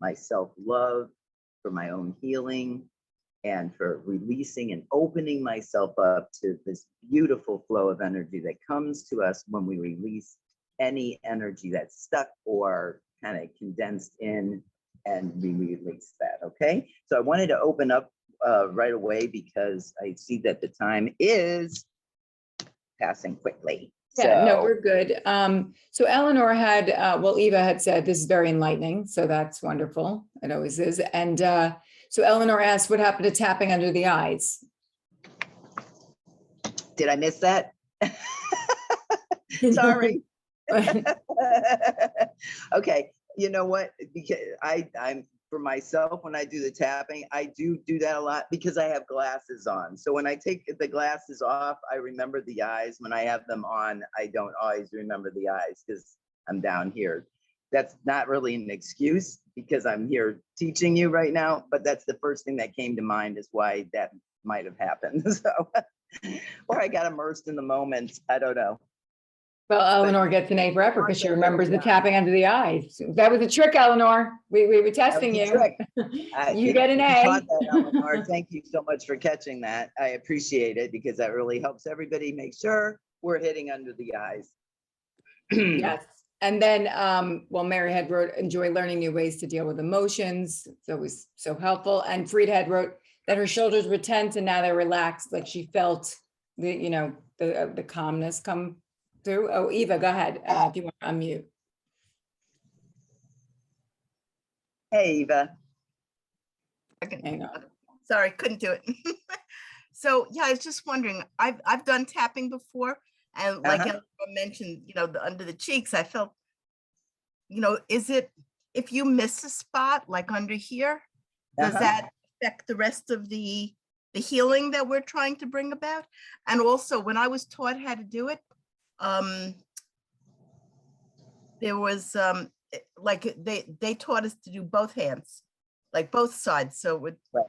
my self-love, for my own healing, and for releasing and opening myself up to this beautiful flow of energy that comes to us when we release any energy that's stuck or kind of condensed in, and we release that. Okay. So I wanted to open up right away because I see that the time is passing quickly. Yeah, so, no, we're good. So Eleanor had, well, Eva had said this is very enlightening, so that's wonderful. It always is. And so Eleanor asked, what happened to tapping under the eyes? Did I miss that? Sorry. Okay, you know what? Because I'm for myself, when I do the tapping, I do that a lot because I have glasses on. So when I take the glasses off, I remember the eyes. When I have them on, I don't always remember the eyes because I'm down here. That's not really an excuse because I'm here teaching you right now, but that's the first thing that came to mind is why that might have happened. So, or I got immersed in the moment. I don't know. Well, Eleanor gets an A for effort because she remembers the tapping under the eyes. That was a trick, Eleanor. We were testing you. You get an A. That, Eleanor. Thank you so much for catching that. I appreciate it because that really helps everybody make sure we're hitting under the eyes. Yes. And then, well, Mary had wrote, enjoy learning new ways to deal with emotions. It's always so helpful. And Frida had wrote that her shoulders were tense and now they're relaxed. Like she felt the, you know, the calmness come through. Oh, Eva, go ahead. If you want to unmute. Hey, Eva. Hang on. Sorry, couldn't do it. So yeah, I was just wondering, I've done tapping before And like Uh-huh. Eleanor mentioned, under the cheeks, I felt, is it, if you miss a spot like under here, does Uh-huh. that affect the rest of the healing that we're trying to bring about? And also, when I was taught how to do it, there was like they taught us to do both hands, like both sides. So it would, Right.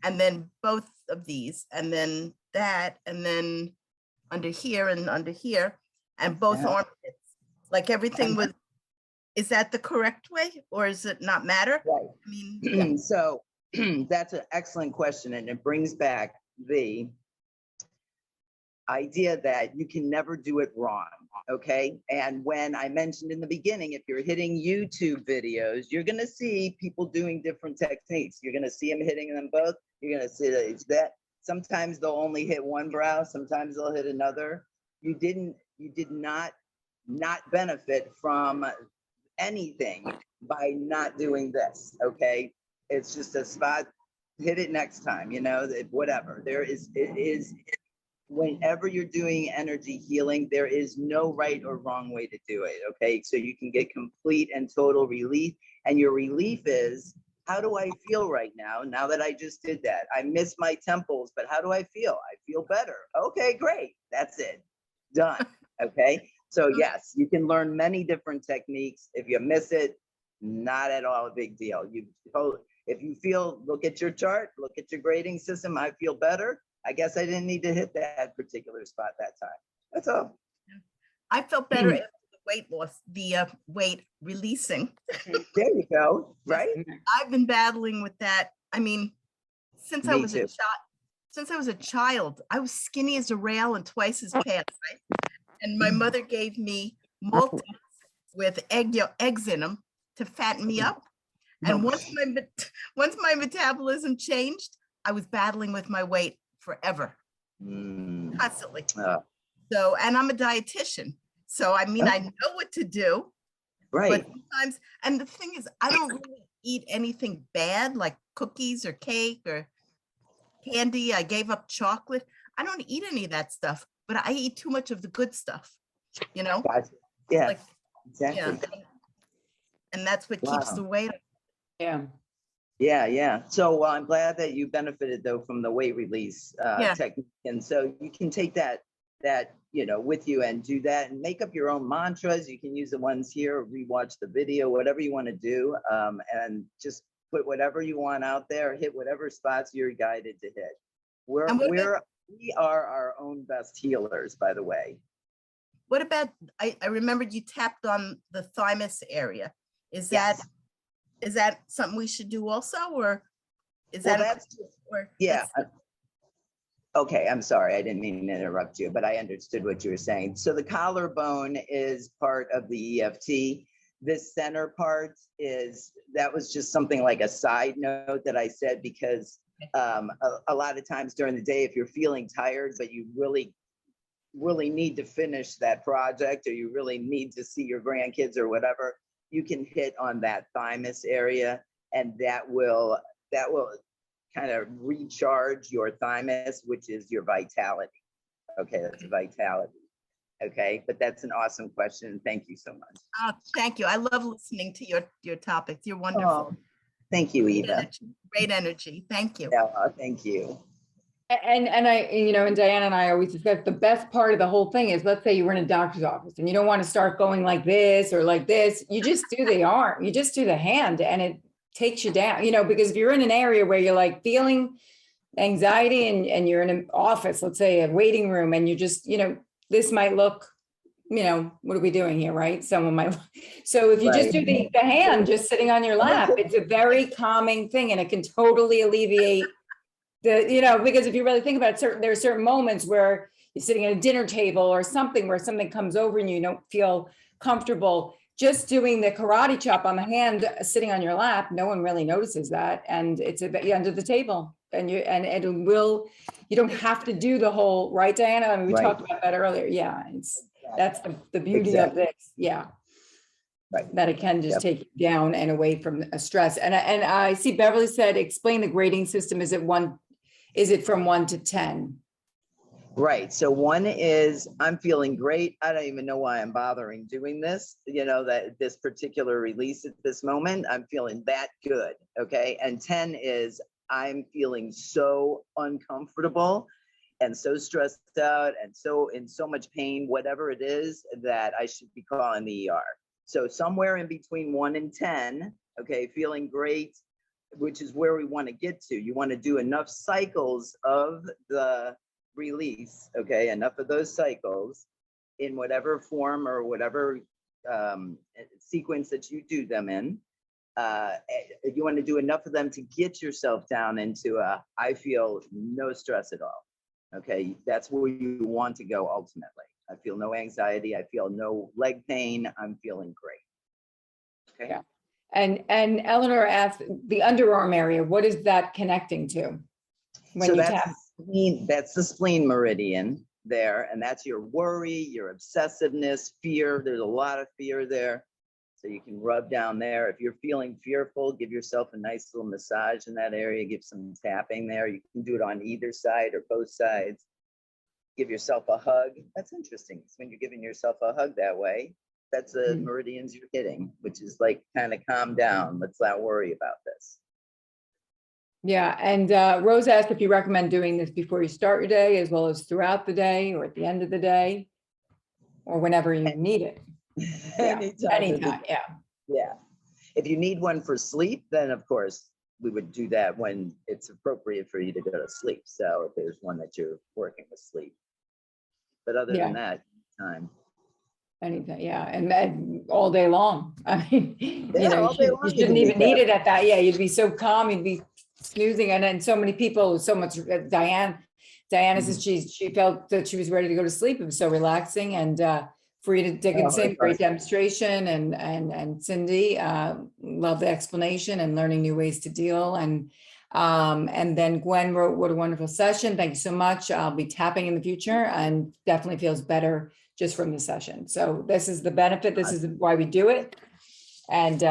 and then both of these, and then that, and then under here and under here, and both Uh-huh. armpits. Like everything was, is that the correct way, or does it not matter? Right. I mean, So that's an excellent question, and it brings back the idea that you can never do it wrong, okay? And when I mentioned in the beginning, if you're hitting YouTube videos, you're gonna see people doing different techniques. You're gonna see them hitting them both. You're gonna see that it's that sometimes they'll only hit one brow, sometimes they'll hit another. You did not benefit from anything by not doing this, okay? It's just a spot, hit it next time, whatever. It is, whenever you're doing energy healing, there is no right or wrong way to do it, okay? So you can get complete and total relief, and your relief is, how do I feel right now that I just did that? I miss my temples, but how do I feel? I feel better. Okay, great, that's it, done, okay? So yes, you can learn many different techniques. If you miss it, not at all a big deal. If you feel, look at your chart, look at your grading system, I feel better, I guess I didn't need to hit that particular spot that time. That's all. I felt better after the weight loss, the weight releasing. There you go, right? I've been battling with that. I mean, since I Me was too. a child, I was skinny as a rail and twice as fat, right? And my mother gave me Maltese with eggs in them to fatten me up. And once my metabolism changed, I was battling with my weight forever, constantly. So, and I'm a dietitian. So, I mean, I know what to do. Right. But sometimes, and the thing is, I don't really eat anything bad like cookies or cake or candy. I gave up chocolate. I don't eat any of that stuff, but I eat too much of the good stuff, Gotcha. Yeah, like, exactly. yeah. And that's what keeps the weight. Yeah. Yeah. So I'm glad that you benefited though from the weight release technique. And so you can take that with you and do that and make up your own mantras. You can use the ones here, rewatch the video, whatever you want to do, and just put whatever you want out there, hit whatever spots you're guided to hit. We are our own best healers, by the way. What about, I remembered you tapped on the thymus area. Is Yes. that something we should do also, or is Well, that? yeah. Okay, I'm sorry, I didn't mean to interrupt you, but I understood what you were saying. So the collarbone is part of the EFT. This center part that was just something like a side note that I said, because a lot of times during the day, if you're feeling tired, but you really need to finish that project, or you really need to see your grandkids or whatever, you can hit on that thymus area, and that will kind of recharge your thymus, which is your vitality. Okay, that's vitality. Okay, but that's an awesome question. Thank you so much. Oh, thank you. I love listening to your topics. You're wonderful. Oh, thank you, Eva. Great energy. Thank you. Yeah, thank you. And I, and Diana and I always discuss the best part of the whole thing is, let's say you were in a doctor's office and you don't want to start going like this or like this. You just do the arm, you just do the hand, and it takes you down, because if you're in an area where you're like feeling anxiety and you're in an office, let's say a waiting room, and you just, this might look, what are we doing here, right? Someone might. So if you just do the hand just sitting on your lap, it's a very calming thing, and it can totally alleviate because if you really think about it, there are certain moments where you're sitting at a dinner table or something where something comes over and you don't feel comfortable. Just doing the karate chop on the hand sitting on your lap, no one really notices that, and it's under the table, and you don't have to do the whole, right, Diana? I mean, we talked about that earlier. Yeah, that's the beauty of this. Yeah. Right. That it can just take you down and away from a stress. And I see Beverly said, explain the grading system. Is it from 1 to 10? Right. So one is I'm feeling great. I don't even know why I'm bothering doing this, that this particular release at this moment, I'm feeling that good. Okay. And 10 is I'm feeling so uncomfortable and so stressed out and so in so much pain, whatever it is, that I should be calling the ER. So somewhere in between 1 and 10, okay, feeling great, which is where we want to get to. You want to do enough cycles of the release, okay, enough of those cycles in whatever form or whatever sequence that you do them in. You want to do enough of them to get yourself down into I feel no stress at all. Okay, that's where you want to go ultimately. I feel no anxiety. I feel no leg pain. I'm feeling great. Okay. Yeah. And Eleanor asked the underarm area, what is that connecting to? When So you that's tap? that's the spleen meridian there, and that's your worry, your obsessiveness, fear. There's a lot of fear there. So you can rub down there. If you're feeling fearful, give yourself a nice little massage in that area, give some tapping there. You can do it on either side or both sides. Give yourself a hug. That's interesting. It's when you're giving yourself a hug that way, that's the meridians you're hitting, which is like kind of calm down. Let's not worry about this. Yeah, and Rose asked if you recommend doing this before you start your day, as well as throughout the day or at the end of the day, or whenever you need it. Yeah, anytime, yeah. Yeah. If you need one for sleep, then of course we would do that when it's appropriate for you to go to sleep. So if there's one that you're working with sleep. But other than that, time. Anything, yeah, and all day long. I mean, all day long you you shouldn't can be even need it at that. Yeah, you'd be so calm, you'd be snoozing, and then so many people, so much. Diana says she felt that she was ready to go to sleep. It was so relaxing, and Frida Dickinson, great demonstration, and Cindy, love the explanation and learning new ways to deal, and then Gwen wrote, what a wonderful session. Thank you so much. I'll be tapping in the future and definitely feels better just from the session. So this is the benefit. This is why we do it. And